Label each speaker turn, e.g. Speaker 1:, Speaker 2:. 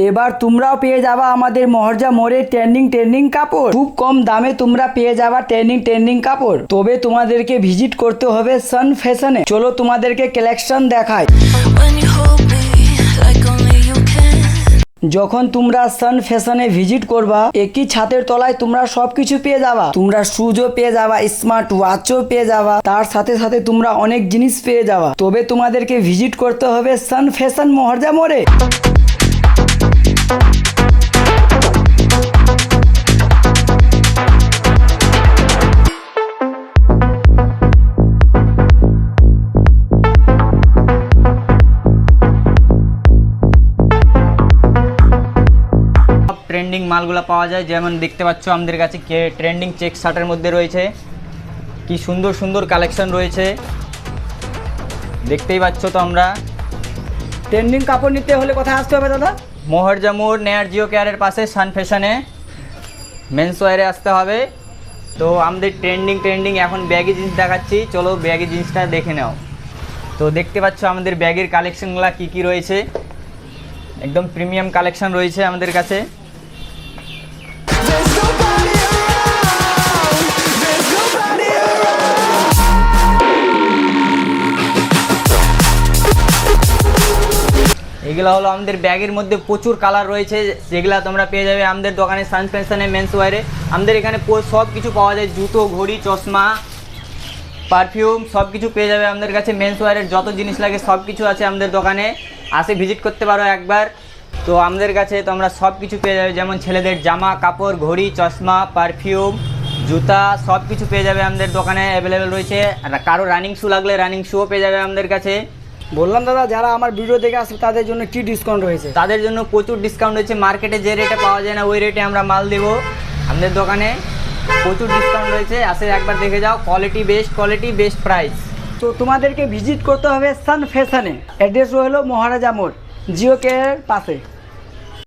Speaker 1: এবার তোমরাও পেয়ে যাবা আমাদের মহারাজা মোড়ে ট্রেন্ডিং কাপড়। খুব কম দামে তোমরা পেয়ে যাবা ট্রেন্ডিং কাপড়। তবে তোমাদেরকে ভিজিট করতে হবে সান ফ্যাশনে। চলো তোমাদেরকে কালেকশন দেখাই। যখন তোমরা সান ফ্যাশনে ভিজিট করবা, একই ছাদের তলায় তোমরা সবকিছু পেয়ে যাবা। তোমরা শুজও পেয়ে যাবা, স্মার্ট ওয়াচও পেয়ে যাবা, তার সাথে সাথে তোমরা অনেক জিনিস পেয়ে যাবা। তবে তোমাদেরকে ভিজিট করতে হবে সান ফ্যাশন মহারাজা মোড়ে।
Speaker 2: ট্রেন্ডিং মালগুলো পাওয়া যায়, যেমন দেখতে পাচ্ছ আমাদের কাছে ট্রেন্ডিং চেক শার্টের মধ্যে রয়েছে কি সুন্দর সুন্দর কালেকশন রয়েছে, দেখতেই পাচ্ছ তো। আমরা
Speaker 1: ট্রেন্ডিং কাপড় নিতে হলে কোথায় আসতে হবে দাদা?
Speaker 2: মহারাজা মোড় নেয়ার জিও কেয়ারের পাশে সান ফ্যাশনে মেন্স ওয়্যারে আসতে হবে। তো আমাদের ট্রেন্ডিং এখন ব্যাগি জিন্স দেখাচ্ছি, চলো ব্যাগি জিন্সটা দেখে নাও। তো দেখতে পাচ্ছ আমাদের ব্যাগের কালেকশনগুলো কি রয়েছে, একদম প্রিমিয়াম কালেকশন রয়েছে আমাদের কাছে। এগুলো হলো আমাদের ব্যাগের মধ্যে প্রচুর কালার রয়েছে, যেগুলো তোমরা পেয়ে যাবে আমাদের দোকানে সান ফ্যাশনে মেন্স ওয়্যারে। আমাদের এখানে সব কিছু পাওয়া যায়, জুতো, ঘড়ি, চশমা, পারফিউম সব কিছু পেয়ে যাবে আমাদের কাছে। মেন্স ওয়্যারের যত জিনিস লাগে সব কিছু আছে আমাদের দোকানে, আসে ভিজিট করতে পারো একবার। তো আমাদের কাছে তোমরা সব কিছু পেয়ে যাবে, যেমন ছেলেদের জামা কাপড়, ঘড়ি, চশমা, পারফিউম, জুতা সব কিছু পেয়ে যাবে আমাদের দোকানে অ্যাভেলেবেল রয়েছে। আর কারো রানিং শু লাগলে রানিং শুও পেয়ে যাবে আমাদের কাছে।
Speaker 1: বললাম দাদা, যারা আমার ভিডিও দেখে আসবে তাদের জন্য কি ডিসকাউন্ট রয়েছে?
Speaker 2: তাদের জন্য প্রচুর ডিসকাউন্ট রয়েছে, মার্কেটে যে রেটে পাওয়া যায় না ওই রেটে আমরা মাল দেবো। আমাদের দোকানে প্রচুর ডিসকাউন্ট রয়েছে, আসে একবার দেখে যাও। Quality best price.
Speaker 1: তো তোমাদেরকে ভিজিট করতে হবে সান ফ্যাশনে। অ্যাড্রেস হলো মহারাজা মোড়, জিও কেয়ারের পাশে।